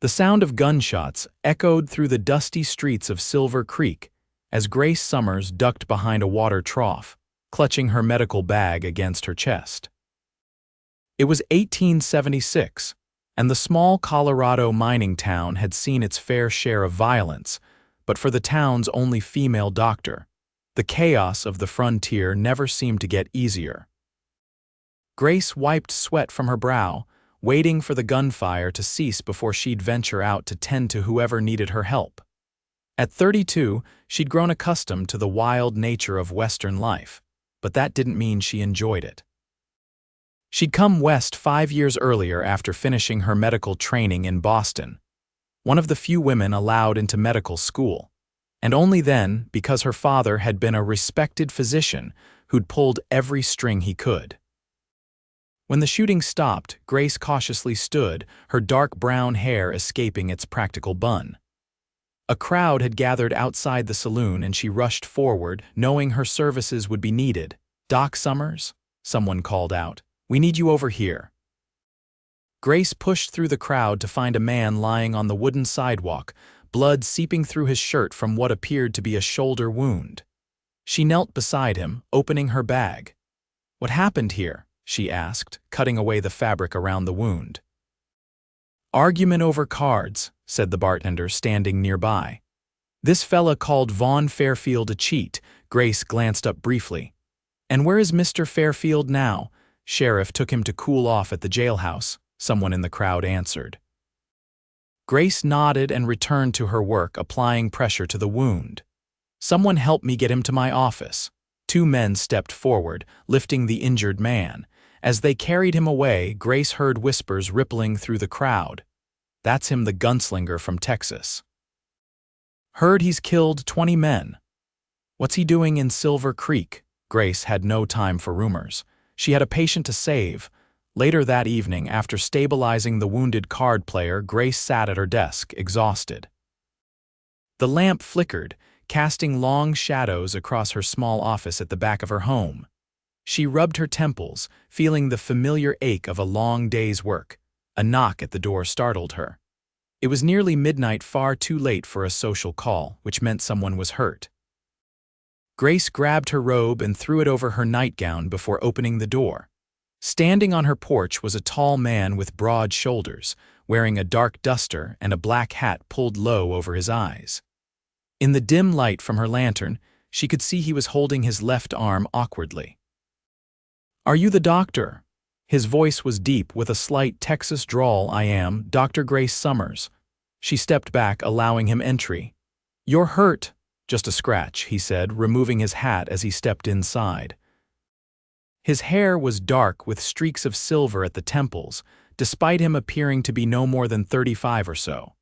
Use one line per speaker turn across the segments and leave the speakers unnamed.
The sound of gunshots echoed through the dusty streets of Silver Creek as Grace Summers ducked behind a water trough, clutching her medical bag against her chest. It was 1876, and the small Colorado mining town had seen its fair share of violence, but for the town's only female doctor, the chaos of the frontier never seemed to get easier. Grace wiped sweat from her brow, waiting for the gunfire to cease before she'd venture out to tend to whoever needed her help. At 32, she'd grown accustomed to the wild nature of Western life, but that didn't mean she enjoyed it. She'd come west 5 years earlier after finishing her medical training in Boston, one of the few women allowed into medical school, and only then because her father had been a respected physician who'd pulled every string he could. When the shooting stopped, Grace cautiously stood, her dark brown hair escaping its practical bun. A crowd had gathered outside the saloon and she rushed forward, knowing her services would be needed. "Doc Summers?" someone called out. "We need you over here." Grace pushed through the crowd to find a man lying on the wooden sidewalk, blood seeping through his shirt from what appeared to be a shoulder wound. She knelt beside him, opening her bag. "What happened here?" she asked, cutting away the fabric around the wound. "Argument over cards," said the bartender standing nearby. "This fella called Vaughn Fairfield a cheat." Grace glanced up briefly. "And where is Mr. Fairfield now?" "Sheriff took him to cool off at the jailhouse," someone in the crowd answered. Grace nodded and returned to her work, applying pressure to the wound. "Someone help me get him to my office." 2 men stepped forward, lifting the injured man. As they carried him away, Grace heard whispers rippling through the crowd. "That's him, the gunslinger from Texas. Heard he's killed 20 men. What's he doing in Silver Creek?" Grace had no time for rumors. She had a patient to save. Later that evening, after stabilizing the wounded card player, Grace sat at her desk, exhausted. The lamp flickered, casting long shadows across her small office at the back of her home. She rubbed her temples, feeling the familiar ache of a long day's work. A knock at the door startled her. It was nearly midnight, far too late for a social call, which meant someone was hurt. Grace grabbed her robe and threw it over her nightgown before opening the door. Standing on her porch was a tall man with broad shoulders, wearing a dark duster and a black hat pulled low over his eyes. In the dim light from her lantern, she could see he was holding his left arm awkwardly. "Are you the doctor?" His voice was deep with a slight Texas drawl. "I am, Dr. Grace Summers." She stepped back, allowing him entry. "You're hurt." "Just a scratch," he said, removing his hat as he stepped inside. His hair was dark with streaks of silver at the temples, despite him appearing to be no more than 35 or so.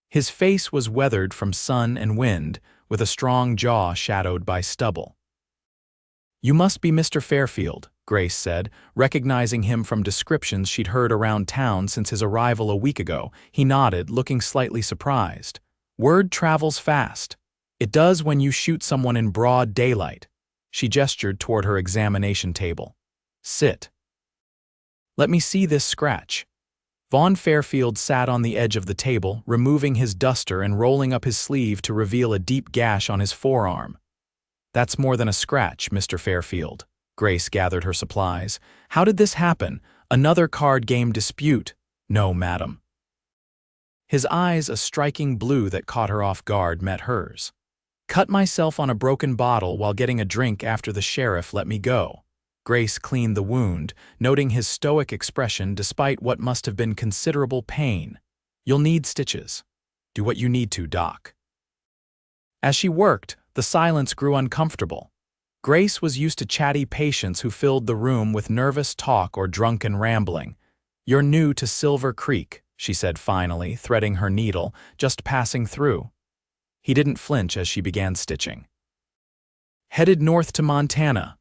His face was weathered from sun and wind, with a strong jaw shadowed by stubble. "You must be Mr. Fairfield," Grace said, recognizing him from descriptions she'd heard around town since his arrival a week ago. He nodded, looking slightly surprised. "Word travels fast. It does when you shoot someone in broad daylight." She gestured toward her examination table. "Sit. Let me see this scratch." Vaughn Fairfield sat on the edge of the table, removing his duster and rolling up his sleeve to reveal a deep gash on his forearm. "That's more than a scratch, Mr. Fairfield." Grace gathered her supplies. "How did this happen? Another card game dispute?" "No, madam." His eyes, a striking blue that caught her off guard, met hers. "Cut myself on a broken bottle while getting a drink after the sheriff let me go." Grace cleaned the wound, noting his stoic expression despite what must have been considerable pain. "You'll need stitches." "Do what you need to, Doc." As she worked, the silence grew uncomfortable. Grace was used to chatty patients who filled the room with nervous talk or drunken rambling. "You're new to Silver Creek," she said finally, threading her needle, "just passing through." He didn't flinch as she began stitching. "Headed north to Montana."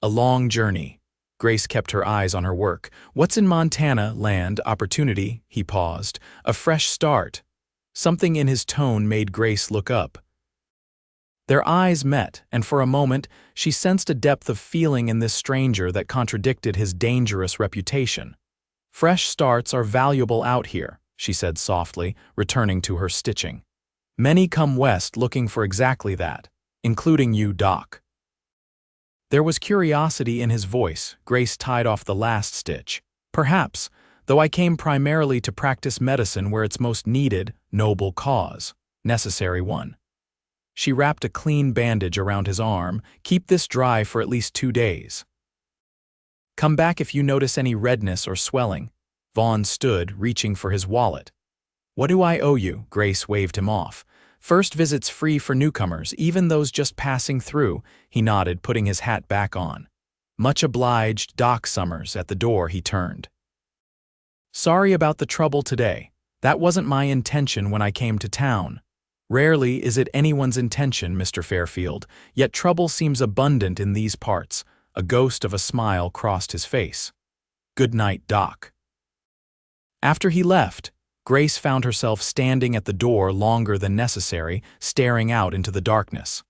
"A long journey." Grace kept her eyes on her work. "What's in Montana? Land, opportunity?" He paused. "A fresh start." Something in his tone made Grace look up. Their eyes met, and for a moment, she sensed a depth of feeling in this stranger that contradicted his dangerous reputation. "Fresh starts are valuable out here," she said softly, returning to her stitching. Many come west looking for exactly that, including you, Doc. There was curiosity in his voice. Grace tied off the last stitch. Perhaps, though I came primarily to practice medicine where it's most needed, noble cause, necessary one. She wrapped a clean bandage around his arm. Keep this dry for at least 2 days. Come back if you notice any redness or swelling. Vaughn stood, reaching for his wallet. What do I owe you? Grace waved him off. First visit's free for newcomers, even those just passing through, he nodded, putting his hat back on. Much obliged, Doc Summers. At the door he turned. Sorry about the trouble today. That wasn't my intention when I came to town. Rarely is it anyone's intention, Mr. Fairfield, yet trouble seems abundant in these parts. A ghost of a smile crossed his face. Good night, Doc. After he left, Grace found herself standing at the door longer than necessary, staring out into the darkness.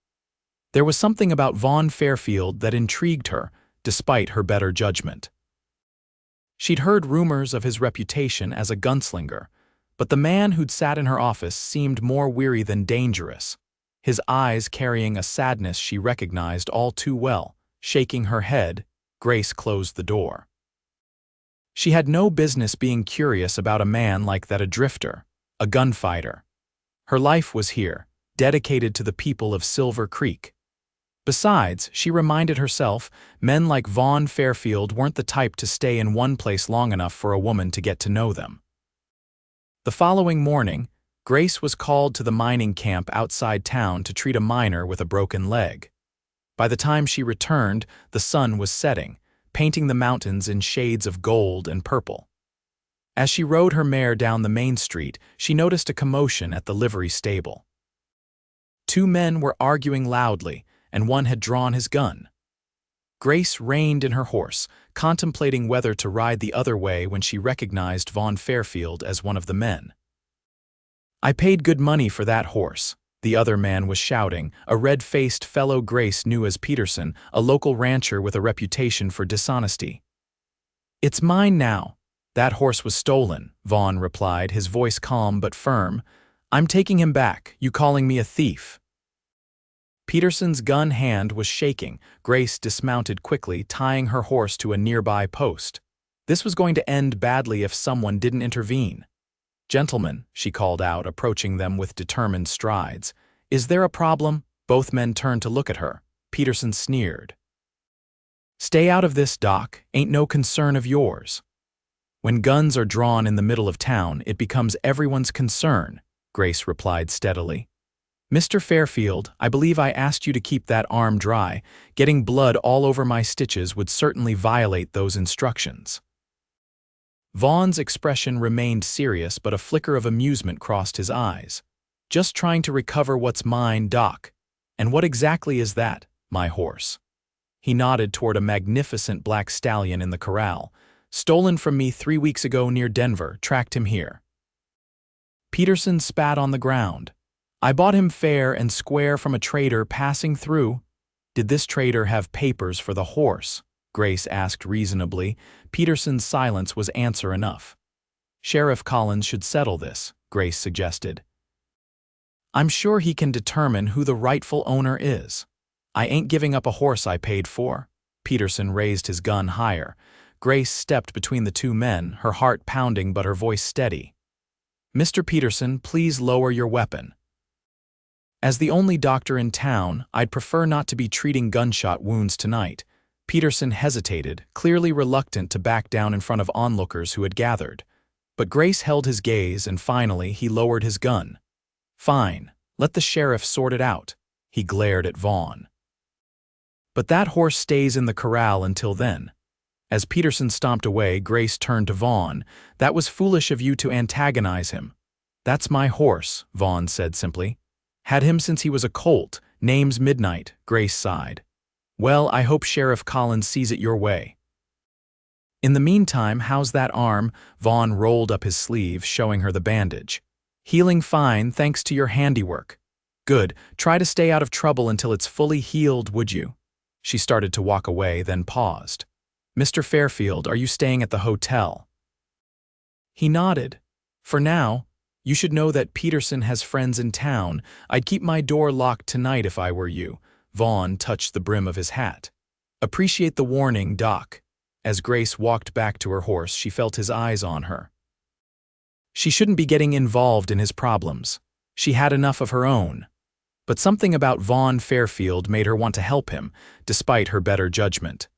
There was something about Vaughn Fairfield that intrigued her, despite her better judgment. She'd heard rumors of his reputation as a gunslinger, but the man who'd sat in her office seemed more weary than dangerous, his eyes carrying a sadness she recognized all too well. Shaking her head, Grace closed the door. She had no business being curious about a man like that, a drifter, a gunfighter. Her life was here, dedicated to the people of Silver Creek. Besides, she reminded herself, men like Vaughn Fairfield weren't the type to stay in one place long enough for a woman to get to know them. The following morning, Grace was called to the mining camp outside town to treat a miner with a broken leg. By the time she returned, the sun was setting, painting the mountains in shades of gold and purple. As she rode her mare down the main street, she noticed a commotion at the livery stable. 2 men were arguing loudly, and one had drawn his gun. Grace reined in her horse, contemplating whether to ride the other way when she recognized Vaughn Fairfield as one of the men. I paid good money for that horse, the other man was shouting, a red-faced fellow Grace knew as Peterson, a local rancher with a reputation for dishonesty. It's mine now. That horse was stolen, Vaughn replied, his voice calm but firm. I'm taking him back. You calling me a thief? Peterson's gun hand was shaking. Grace dismounted quickly, tying her horse to a nearby post. This was going to end badly if someone didn't intervene. Gentlemen, she called out, approaching them with determined strides. Is there a problem? Both men turned to look at her. Peterson sneered. Stay out of this, Doc. Ain't no concern of yours. When guns are drawn in the middle of town, it becomes everyone's concern, Grace replied steadily. Mr. Fairfield, I believe I asked you to keep that arm dry. Getting blood all over my stitches would certainly violate those instructions. Vaughn's expression remained serious, but a flicker of amusement crossed his eyes. Just trying to recover what's mine, Doc. And what exactly is that, my horse? He nodded toward a magnificent black stallion in the corral. Stolen from me 3 weeks ago near Denver, tracked him here. Peterson spat on the ground. I bought him fair and square from a trader passing through. Did this trader have papers for the horse? Grace asked reasonably. Peterson's silence was answer enough. Sheriff Collins should settle this, Grace suggested. I'm sure he can determine who the rightful owner is. I ain't giving up a horse I paid for. Peterson raised his gun higher. Grace stepped between the 2 men, her heart pounding but her voice steady. Mr. Peterson, please lower your weapon. As the only doctor in town, I'd prefer not to be treating gunshot wounds tonight. Peterson hesitated, clearly reluctant to back down in front of onlookers who had gathered. But Grace held his gaze, and finally he lowered his gun. Fine, let the sheriff sort it out. He glared at Vaughn. But that horse stays in the corral until then. As Peterson stomped away, Grace turned to Vaughn. That was foolish of you to antagonize him. That's my horse, Vaughn said simply. Had him since he was a colt. Name's Midnight, Grace sighed. Well, I hope Sheriff Collins sees it your way. In the meantime, how's that arm? Vaughn rolled up his sleeve, showing her the bandage. Healing fine, thanks to your handiwork. Good, try to stay out of trouble until it's fully healed, would you? She started to walk away, then paused. Mr. Fairfield, are you staying at the hotel? He nodded. For now, you should know that Peterson has friends in town. I'd keep my door locked tonight if I were you. Vaughn touched the brim of his hat. Appreciate the warning, Doc. As Grace walked back to her horse, she felt his eyes on her. She shouldn't be getting involved in his problems. She had enough of her own. But something about Vaughn Fairfield made her want to help him, despite her better judgment.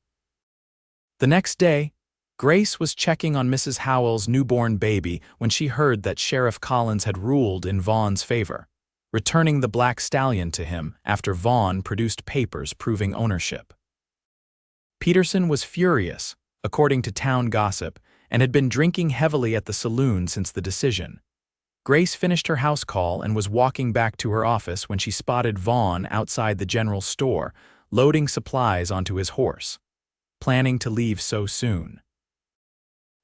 The next day, Grace was checking on Mrs. Howell's newborn baby when she heard that Sheriff Collins had ruled in Vaughn's favor, returning the black stallion to him after Vaughn produced papers proving ownership. Peterson was furious, according to town gossip, and had been drinking heavily at the saloon since the decision. Grace finished her house call and was walking back to her office when she spotted Vaughn outside the general store, loading supplies onto his horse, planning to leave so soon.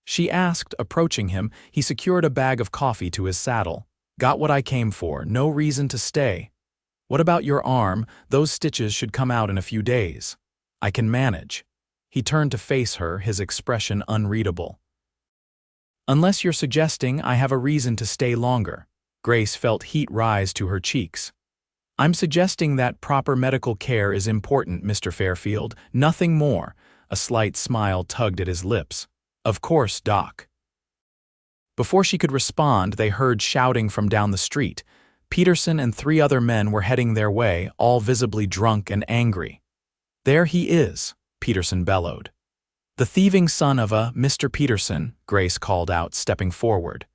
She asked, approaching him. He secured a bag of coffee to his saddle. Got what I came for, no reason to stay. What about your arm? Those stitches should come out in a few days. I can manage. He turned to face her, his expression unreadable. Unless you're suggesting I have a reason to stay longer. Grace felt heat rise to her cheeks. I'm suggesting that proper medical care is important, Mr. Fairfield, nothing more. A slight smile tugged at his lips. Of course, Doc. Before she could respond, they heard shouting from down the street. Peterson and 3 other men were heading their way, all visibly drunk and angry. There he is, Peterson bellowed. The thieving son of a Mr. Peterson, Grace called out, stepping forward.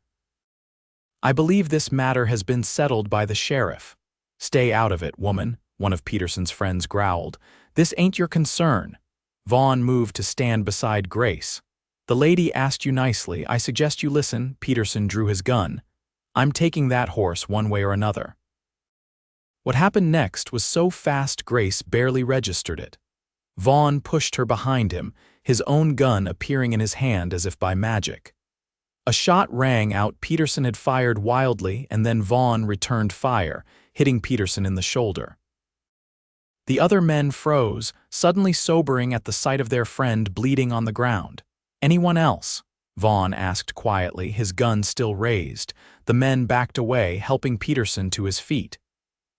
I believe this matter has been settled by the sheriff. Stay out of it, woman, one of Peterson's friends growled. This ain't your concern. Vaughn moved to stand beside Grace. The lady asked you nicely. I suggest you listen. Peterson drew his gun. I'm taking that horse one way or another. What happened next was so fast Grace barely registered it. Vaughn pushed her behind him, his own gun appearing in his hand as if by magic. A shot rang out. Peterson had fired wildly, and then Vaughn returned fire, hitting Peterson in the shoulder. The other men froze, suddenly sobering at the sight of their friend bleeding on the ground. Anyone else? Vaughn asked quietly, his gun still raised. The men backed away, helping Peterson to his feet.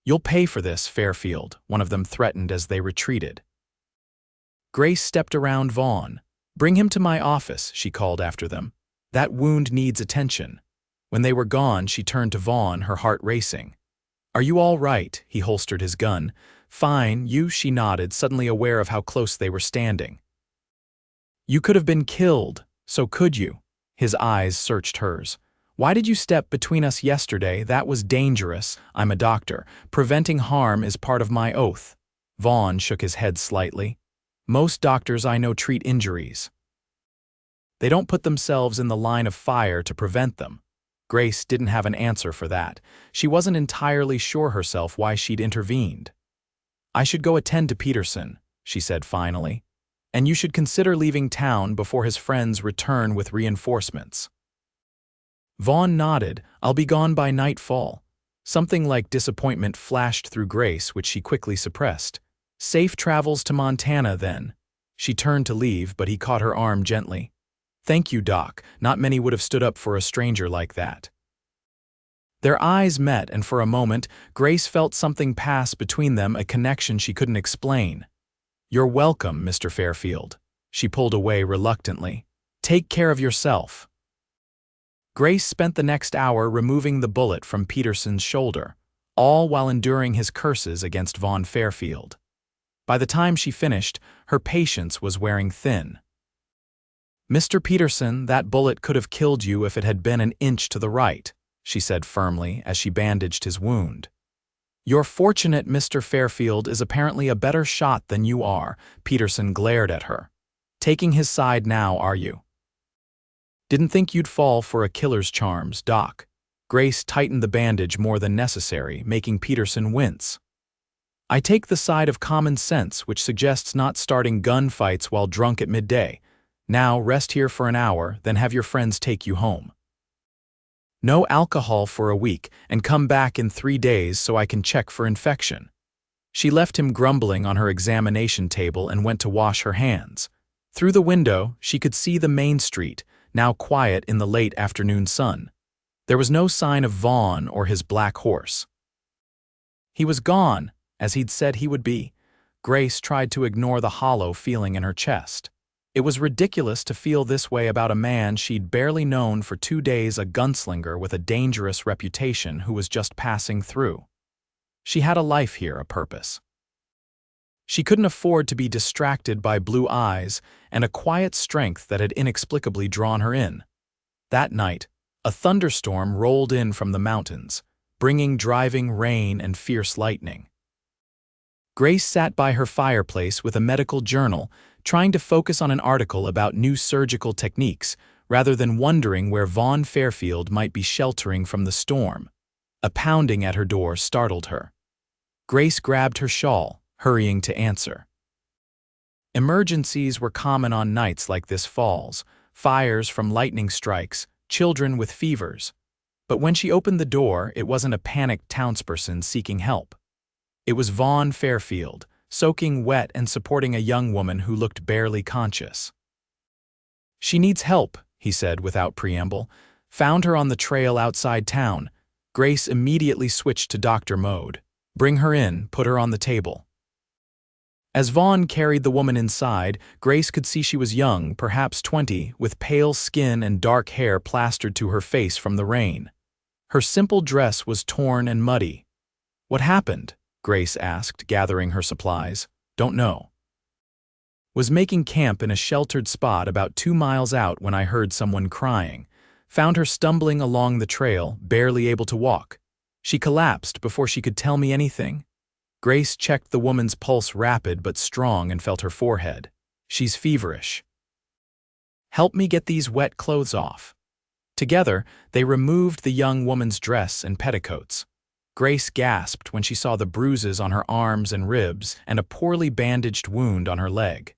You'll pay for this, Fairfield, one of them threatened as they retreated. Grace stepped around Vaughn. Bring him to my office, she called after them. That wound needs attention. When they were gone, she turned to Vaughn, her heart racing. Are you all right? He holstered his gun. Fine, you, she nodded, suddenly aware of how close they were standing. You could have been killed, so could you? His eyes searched hers. Why did you step between us yesterday? That was dangerous. I'm a doctor. Preventing harm is part of my oath. Vaughn shook his head slightly. Most doctors I know treat injuries. They don't put themselves in the line of fire to prevent them. Grace didn't have an answer for that. She wasn't entirely sure herself why she'd intervened. I should go attend to Peterson, she said finally. And you should consider leaving town before his friends return with reinforcements. Vaughn nodded. I'll be gone by nightfall. Something like disappointment flashed through Grace, which she quickly suppressed. Safe travels to Montana, then. She turned to leave, but he caught her arm gently. Thank you, Doc. Not many would have stood up for a stranger like that. Their eyes met, and for a moment, Grace felt something pass between them, a connection she couldn't explain. You're welcome, Mr. Fairfield. She pulled away reluctantly. Take care of yourself. Grace spent the next hour removing the bullet from Peterson's shoulder, all while enduring his curses against Vaughn Fairfield. By the time she finished, her patience was wearing thin. Mr. Peterson, that bullet could have killed you if it had been an inch to the right, she said firmly as she bandaged his wound. You're fortunate Mr. Fairfield is apparently a better shot than you are, Peterson glared at her. Taking his side now, are you? Didn't think you'd fall for a killer's charms, Doc. Grace tightened the bandage more than necessary, making Peterson wince. I take the side of common sense, which suggests not starting gunfights while drunk at midday. Now rest here for an hour, then have your friends take you home. No alcohol for a week, and come back in 3 days so I can check for infection. She left him grumbling on her examination table and went to wash her hands. Through the window, she could see the main street, now quiet in the late afternoon sun. There was no sign of Vaughn or his black horse. He was gone, as he'd said he would be. Grace tried to ignore the hollow feeling in her chest. It was ridiculous to feel this way about a man she'd barely known for 2 days, a gunslinger with a dangerous reputation who was just passing through. She had a life here, a purpose. She couldn't afford to be distracted by blue eyes and a quiet strength that had inexplicably drawn her in. That night, a thunderstorm rolled in from the mountains, bringing driving rain and fierce lightning. Grace sat by her fireplace with a medical journal, trying to focus on an article about new surgical techniques rather than wondering where Vaughn Fairfield might be sheltering from the storm. A pounding at her door startled her. Grace grabbed her shawl, hurrying to answer. Emergencies were common on nights like this falls, fires from lightning strikes, children with fevers. But when she opened the door, it wasn't a panicked townsperson seeking help. It was Vaughn Fairfield, soaking wet and supporting a young woman who looked barely conscious. "She needs help," he said without preamble. "Found her on the trail outside town." Grace immediately switched to doctor mode. "Bring her in, put her on the table." As Vaughn carried the woman inside, Grace could see she was young, perhaps 20, with pale skin and dark hair plastered to her face from the rain. Her simple dress was torn and muddy. "What happened?" Grace asked, gathering her supplies. "Don't know. Was making camp in a sheltered spot about 2 miles out when I heard someone crying. Found her stumbling along the trail, barely able to walk. She collapsed before she could tell me anything." Grace checked the woman's pulse, rapid but strong, and felt her forehead. "She's feverish. Help me get these wet clothes off." Together, they removed the young woman's dress and petticoats. Grace gasped when she saw the bruises on her arms and ribs and a poorly bandaged wound on her leg.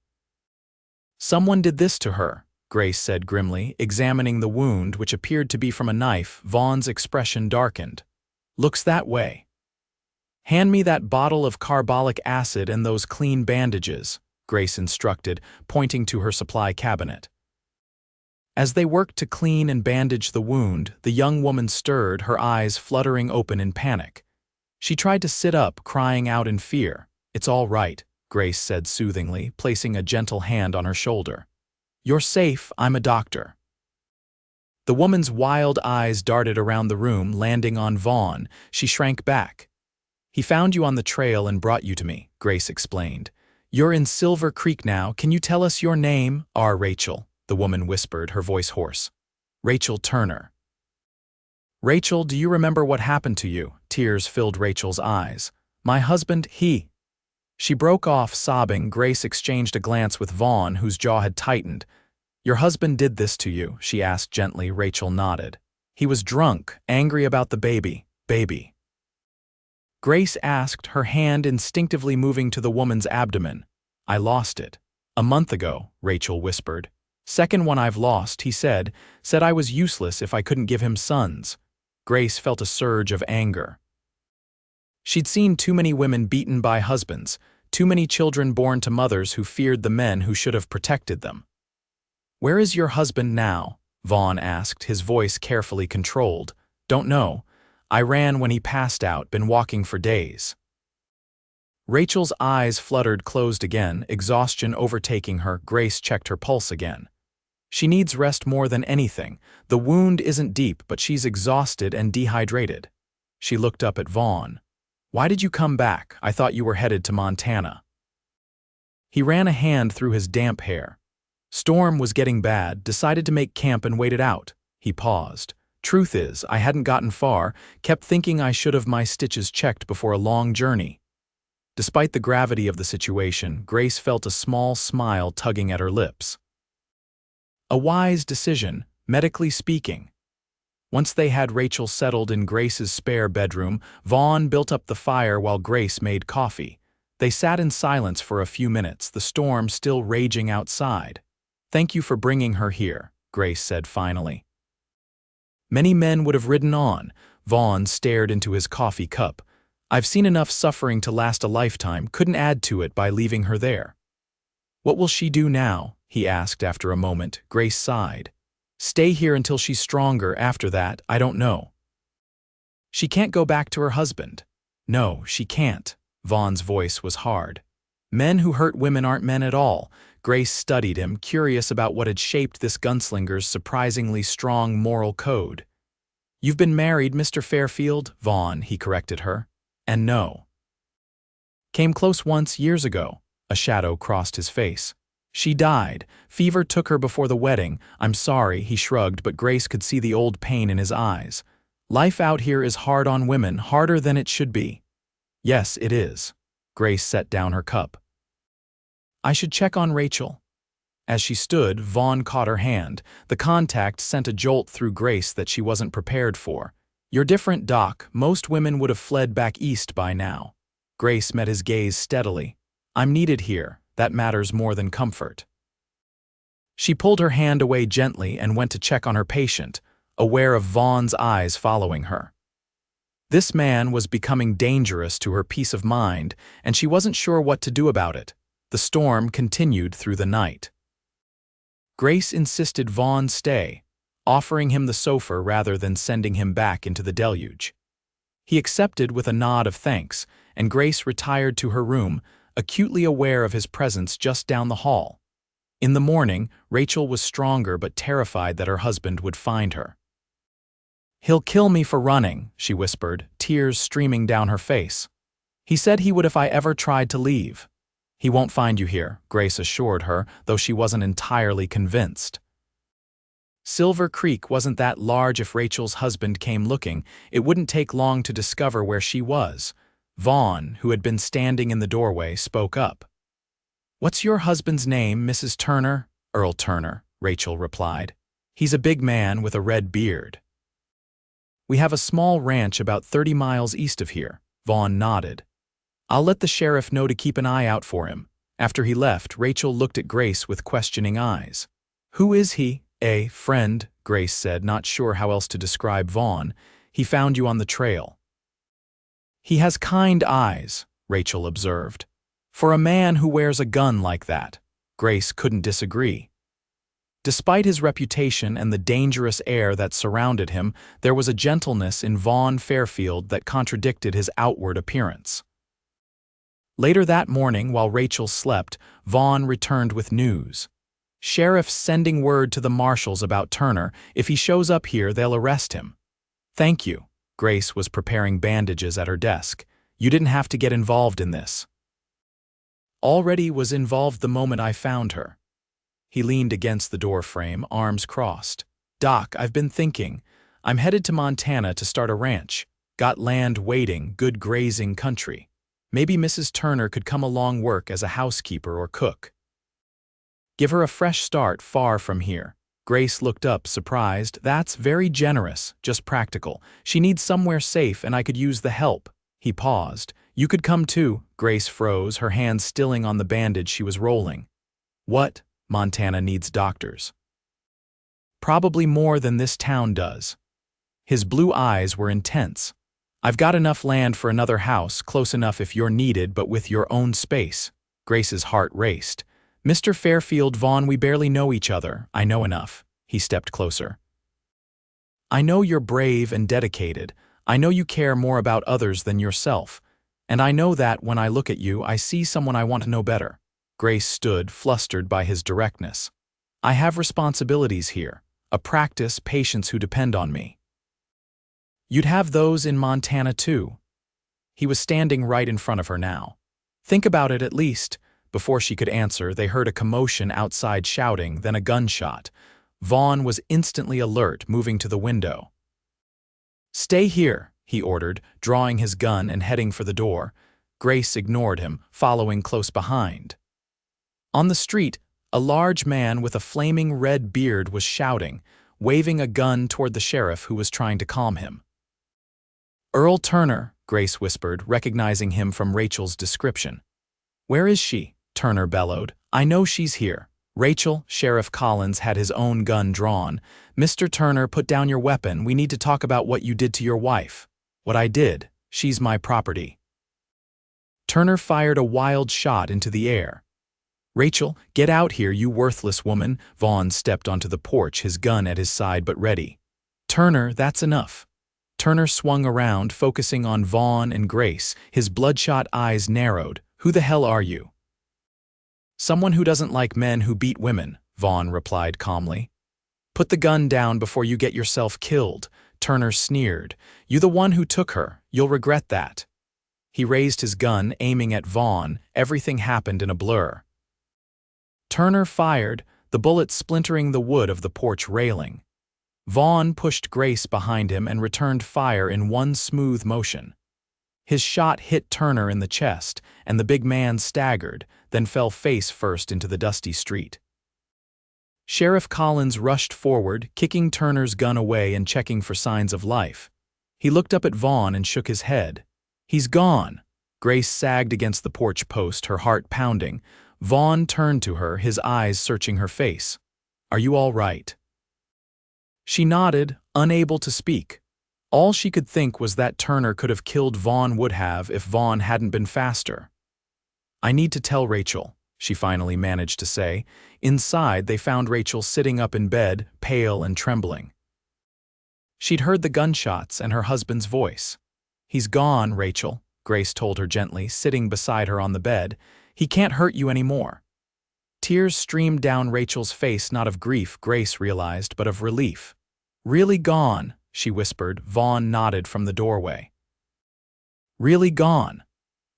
"Someone did this to her," Grace said grimly, examining the wound, which appeared to be from a knife. Vaughn's expression darkened. "Looks that way." "Hand me that bottle of carbolic acid and those clean bandages," Grace instructed, pointing to her supply cabinet. As they worked to clean and bandage the wound, the young woman stirred, her eyes fluttering open in panic. She tried to sit up, crying out in fear. "It's all right," Grace said soothingly, placing a gentle hand on her shoulder. "You're safe, I'm a doctor." The woman's wild eyes darted around the room, landing on Vaughn. She shrank back. "He found you on the trail and brought you to me," Grace explained. "You're in Silver Creek now. Can you tell us your name?" "Rachel," the woman whispered, her voice hoarse. "Rachel Turner." "Rachel, do you remember what happened to you?" Tears filled Rachel's eyes. "My husband, he—" She broke off, sobbing. Grace exchanged a glance with Vaughn, whose jaw had tightened. "Your husband did this to you?" she asked gently. Rachel nodded. "He was drunk, angry about the baby." Grace asked, her hand instinctively moving to the woman's abdomen. "I lost it. A month ago," Rachel whispered. "Second one I've lost," he said I was useless if I couldn't give him sons." Grace felt a surge of anger. She'd seen too many women beaten by husbands, too many children born to mothers who feared the men who should have protected them. "Where is your husband now?" Vaughn asked, his voice carefully controlled. "Don't know. I ran when he passed out, been walking for days." Rachel's eyes fluttered closed again, exhaustion overtaking her. Grace checked her pulse again. "She needs rest more than anything. The wound isn't deep, but she's exhausted and dehydrated." She looked up at Vaughn. "Why did you come back? I thought you were headed to Montana." He ran a hand through his damp hair. "Storm was getting bad, decided to make camp and wait it out." He paused. "Truth is, I hadn't gotten far, kept thinking I should have my stitches checked before a long journey." Despite the gravity of the situation, Grace felt a small smile tugging at her lips. A wise decision, medically speaking. Once they had Rachel settled in Grace's spare bedroom, Vaughn built up the fire while Grace made coffee. They sat in silence for a few minutes, the storm still raging outside. "Thank you for bringing her here," Grace said finally. "Many men would have ridden on." Vaughn stared into his coffee cup. "I've seen enough suffering to last a lifetime, couldn't add to it by leaving her there." "What will she do now?" he asked after a moment. Grace sighed. Stay here until she's stronger. After that, I don't know. She can't go back to her husband. No, she can't. Vaughn's voice was hard. Men who hurt women aren't men at all. Grace studied him, curious about what had shaped this gunslinger's surprisingly strong moral code. You've been married, Mr. Fairfield, Vaughn, he corrected her. And no. Came close once years ago. A shadow crossed his face. She died. Fever took her before the wedding. I'm sorry, he shrugged, but Grace could see the old pain in his eyes. Life out here is hard on women, harder than it should be. Yes, it is. Grace set down her cup. I should check on Rachel. As she stood, Vaughn caught her hand. The contact sent a jolt through Grace that she wasn't prepared for. You're different, Doc. Most women would have fled back east by now. Grace met his gaze steadily. I'm needed here. That matters more than comfort. She pulled her hand away gently and went to check on her patient, aware of Vaughn's eyes following her. This man was becoming dangerous to her peace of mind, and she wasn't sure what to do about it. The storm continued through the night. Grace insisted Vaughn stay, offering him the sofa rather than sending him back into the deluge. He accepted with a nod of thanks, and Grace retired to her room, acutely aware of his presence just down the hall. In the morning, Rachel was stronger but terrified that her husband would find her. He'll kill me for running, she whispered, tears streaming down her face. He said he would if I ever tried to leave. He won't find you here, Grace assured her, though she wasn't entirely convinced. Silver Creek wasn't that large. If Rachel's husband came looking, it wouldn't take long to discover where she was. Vaughn, who had been standing in the doorway, spoke up. What's your husband's name, Mrs. Turner? Earl Turner, Rachel replied. He's a big man with a red beard. We have a small ranch about 30 miles east of here. Vaughn nodded. I'll let the sheriff know to keep an eye out for him. After he left, Rachel looked at Grace with questioning eyes. Who is he? A friend, Grace said, not sure how else to describe Vaughn. He found you on the trail. He has kind eyes, Rachel observed. For a man who wears a gun like that, Grace couldn't disagree. Despite his reputation and the dangerous air that surrounded him, there was a gentleness in Vaughn Fairfield that contradicted his outward appearance. Later that morning, while Rachel slept, Vaughn returned with news. Sheriff's sending word to the marshals about Turner. If he shows up here, they'll arrest him. Thank you. Grace was preparing bandages at her desk. You didn't have to get involved in this. Already was involved the moment I found her. He leaned against the door frame, arms crossed. Doc, I've been thinking. I'm headed to Montana to start a ranch. Got land waiting, good grazing country. Maybe Mrs. Turner could come along, work as a housekeeper or cook. Give her a fresh start far from here. Grace looked up, surprised. That's very generous, just practical. She needs somewhere safe and I could use the help. He paused. You could come too. Grace froze, her hands stilling on the bandage she was rolling. What? Montana needs doctors. Probably more than this town does. His blue eyes were intense. I've got enough land for another house, close enough if you're needed, but with your own space. Grace's heart raced. Mr. Fairfield, Vaughn, we barely know each other. I know enough. He stepped closer. I know you're brave and dedicated. I know you care more about others than yourself. And I know that when I look at you, I see someone I want to know better. Grace stood, flustered by his directness. I have responsibilities here, a practice, patients who depend on me. You'd have those in Montana too. He was standing right in front of her now. Think about it at least. Before she could answer, they heard a commotion outside, shouting, then a gunshot. Vaughn was instantly alert, moving to the window. Stay here, he ordered, drawing his gun and heading for the door. Grace ignored him, following close behind. On the street, a large man with a flaming red beard was shouting, waving a gun toward the sheriff who was trying to calm him. Earl Turner, Grace whispered, recognizing him from Rachel's description. Where is she? Turner bellowed. I know she's here. Rachel, Sheriff Collins had his own gun drawn. Mr. Turner, put down your weapon. We need to talk about what you did to your wife. What I did. She's my property. Turner fired a wild shot into the air. "Rachel, get out here, you worthless woman." Vaughn stepped onto the porch, his gun at his side but ready. "Turner, that's enough." Turner swung around, focusing on Vaughn and Grace, his bloodshot eyes narrowed. "Who the hell are you?" "Someone who doesn't like men who beat women," Vaughn replied calmly. "Put the gun down before you get yourself killed," Turner sneered. "You the one who took her. You'll regret that." He raised his gun, aiming at Vaughn. Everything happened in a blur. Turner fired, the bullet splintering the wood of the porch railing. Vaughn pushed Grace behind him and returned fire in one smooth motion. His shot hit Turner in the chest, and the big man staggered, then fell face first into the dusty street. Sheriff Collins rushed forward, kicking Turner's gun away and checking for signs of life. He looked up at Vaughn and shook his head. "He's gone." Grace sagged against the porch post, her heart pounding. Vaughn turned to her, his eyes searching her face. "Are you all right?" She nodded, unable to speak. All she could think was that Turner could have killed Vaughn would have if Vaughn hadn't been faster. "I need to tell Rachel," she finally managed to say. Inside, they found Rachel sitting up in bed, pale and trembling. She'd heard the gunshots and her husband's voice. "He's gone, Rachel," Grace told her gently, sitting beside her on the bed. "He can't hurt you anymore." Tears streamed down Rachel's face, not of grief, Grace realized, but of relief. "Really gone," she whispered. Vaughn nodded from the doorway. "Really gone."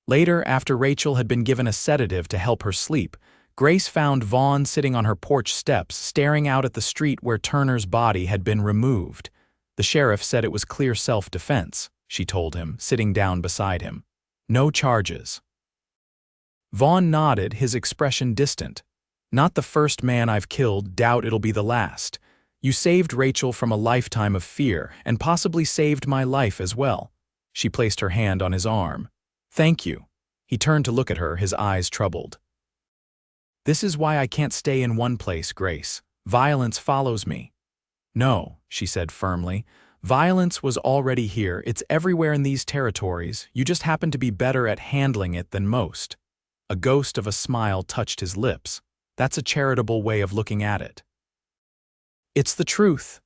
Later, after Rachel had been given a sedative to help her sleep, Grace found Vaughn sitting on her porch steps, staring out at the street where Turner's body had been removed. "The sheriff said it was clear self-defense," she told him, sitting down beside him. "No charges." Vaughn nodded, his expression distant. "Not the first man I've killed, doubt it'll be the last. You saved Rachel from a lifetime of fear, and possibly saved my life as well." She placed her hand on his arm. "Thank you." He turned to look at her, his eyes troubled. "This is why I can't stay in one place, Grace. Violence follows me." "No," she said firmly. "Violence was already here. It's everywhere in these territories. You just happen to be better at handling it than most." A ghost of a smile touched his lips. "That's a charitable way of looking at it." "It's the truth."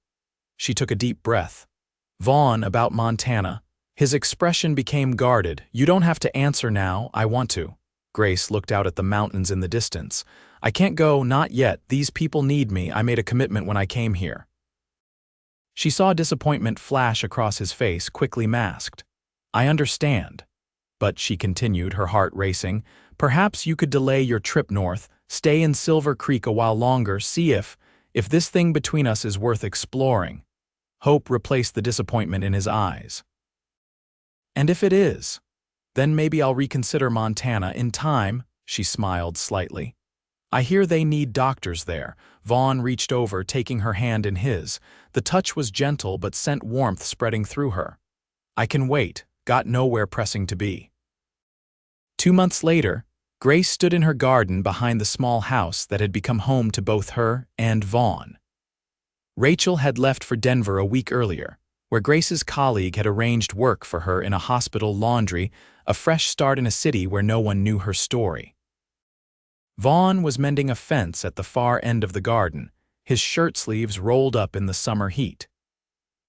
She took a deep breath. "Vaughn, about Montana." His expression became guarded. "You don't have to answer now, I want to." Grace looked out at the mountains in the distance. "I can't go, not yet. These people need me. I made a commitment when I came here." She saw disappointment flash across his face, quickly masked. "I understand." But she continued, her heart racing. "Perhaps you could delay your trip north, stay in Silver Creek a while longer, see if this thing between us is worth exploring." Hope replaced the disappointment in his eyes. "And if it is, then maybe I'll reconsider Montana in time," she smiled slightly. "I hear they need doctors there." Vaughn reached over, taking her hand in his. The touch was gentle but sent warmth spreading through her. "I can wait, got nowhere pressing to be." 2 months later, Grace stood in her garden behind the small house that had become home to both her and Vaughn. Rachel had left for Denver a week earlier, where Grace's colleague had arranged work for her in a hospital laundry, a fresh start in a city where no one knew her story. Vaughn was mending a fence at the far end of the garden, his shirt sleeves rolled up in the summer heat.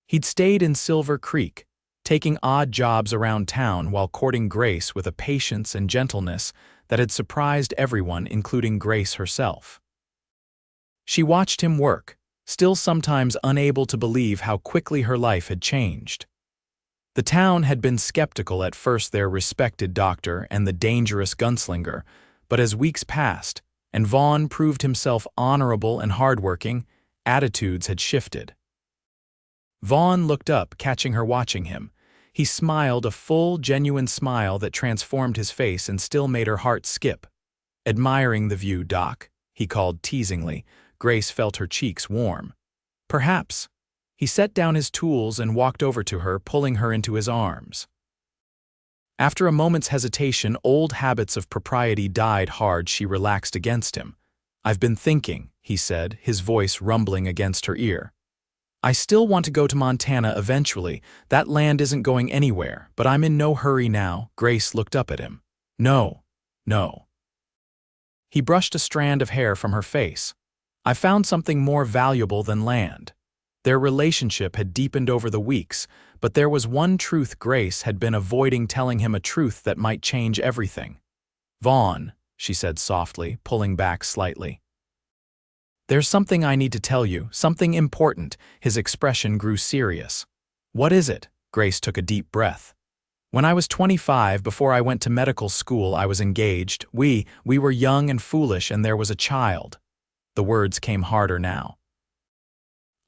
He'd stayed in Silver Creek, taking odd jobs around town while courting Grace with a patience and gentleness that had surprised everyone, including Grace herself. She watched him work, still sometimes unable to believe how quickly her life had changed. The town had been skeptical at first, their respected doctor and the dangerous gunslinger, but as weeks passed, and Vaughn proved himself honorable and hardworking, attitudes had shifted. Vaughn looked up, catching her watching him. He smiled, a full, genuine smile that transformed his face and still made her heart skip. "Admiring the view, Doc," he called teasingly. Grace felt her cheeks warm. "Perhaps." He set down his tools and walked over to her, pulling her into his arms. After a moment's hesitation, old habits of propriety died hard. She relaxed against him. "I've been thinking," he said, his voice rumbling against her ear. "I still want to go to Montana eventually. That land isn't going anywhere, but I'm in no hurry now." Grace looked up at him. "No, no." He brushed a strand of hair from her face. "I found something more valuable than land." Their relationship had deepened over the weeks, but there was one truth Grace had been avoiding telling him, a truth that might change everything. "Vaughn," she said softly, pulling back slightly. "There's something I need to tell you, something important." His expression grew serious. "What is it?" Grace took a deep breath. "When I was 25, before I went to medical school, I was engaged. We were young and foolish, and there was a child." The words came harder now.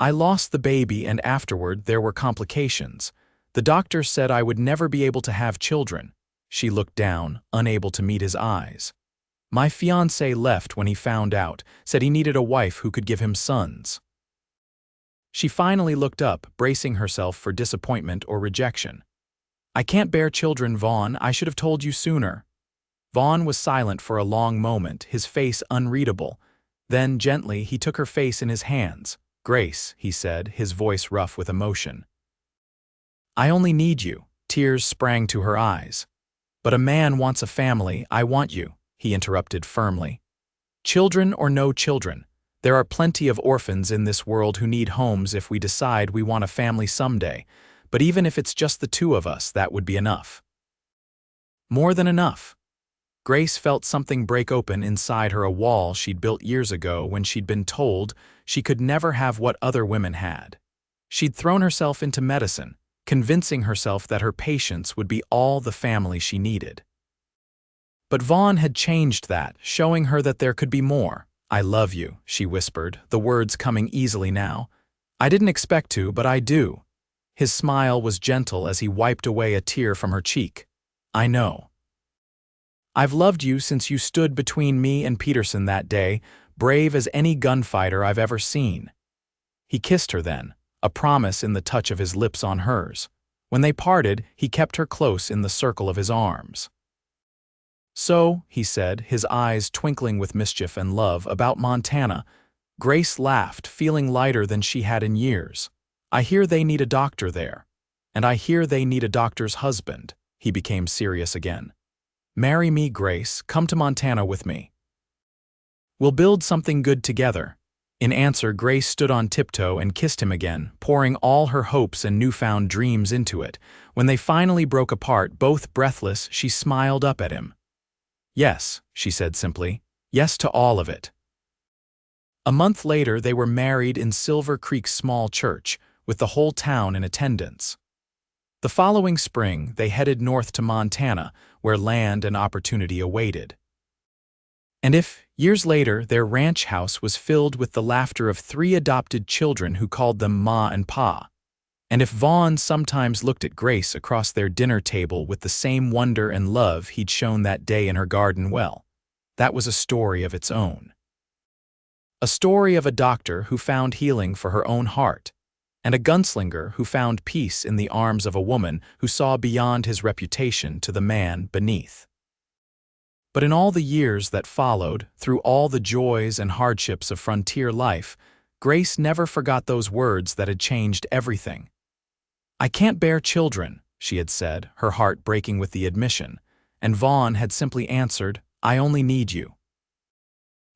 "I lost the baby, and afterward there were complications. The doctor said I would never be able to have children." She looked down, unable to meet his eyes. "My fiancé left when he found out, said he needed a wife who could give him sons." She finally looked up, bracing herself for disappointment or rejection. "I can't bear children, Vaughn. I should have told you sooner." Vaughn was silent for a long moment, his face unreadable. Then, gently, he took her face in his hands. "Grace," he said, his voice rough with emotion. "I only need you." Tears sprang to her eyes. "But a man wants a family. I want you," he interrupted firmly. "Children or no children, there are plenty of orphans in this world who need homes if we decide we want a family someday. But even if it's just the two of us, that would be enough." More than enough. Grace felt something break open inside her, a wall she'd built years ago when she'd been told she could never have what other women had. She'd thrown herself into medicine, convincing herself that her patients would be all the family she needed. But Vaughn had changed that, showing her that there could be more. "I love you," she whispered, the words coming easily now. "I didn't expect to, but I do." His smile was gentle as he wiped away a tear from her cheek. "I know. I've loved you since you stood between me and Peterson that day, brave as any gunfighter I've ever seen." He kissed her then, a promise in the touch of his lips on hers. When they parted, he kept her close in the circle of his arms. "So," he said, his eyes twinkling with mischief and love, "about Montana." Grace laughed, feeling lighter than she had in years. "I hear they need a doctor there. And I hear they need a doctor's husband." He became serious again. "Marry me, Grace. Come to Montana with me. We'll build something good together." In answer, Grace stood on tiptoe and kissed him again, pouring all her hopes and newfound dreams into it. When they finally broke apart, both breathless, she smiled up at him. "Yes," she said simply. "Yes to all of it." A month later, they were married in Silver Creek's small church, with the whole town in attendance. The following spring, they headed north to Montana, where land and opportunity awaited. And if, years later, their ranch house was filled with the laughter of 3 adopted children who called them Ma and Pa, and if Vaughn sometimes looked at Grace across their dinner table with the same wonder and love he'd shown that day in her garden, well, that was a story of its own. A story of a doctor who found healing for her own heart, and a gunslinger who found peace in the arms of a woman who saw beyond his reputation to the man beneath. But in all the years that followed, through all the joys and hardships of frontier life, Grace never forgot those words that had changed everything. "I can't bear children," she had said, her heart breaking with the admission, and Vaughn had simply answered, "I only need you."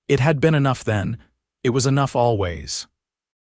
It had been enough then. It was enough always.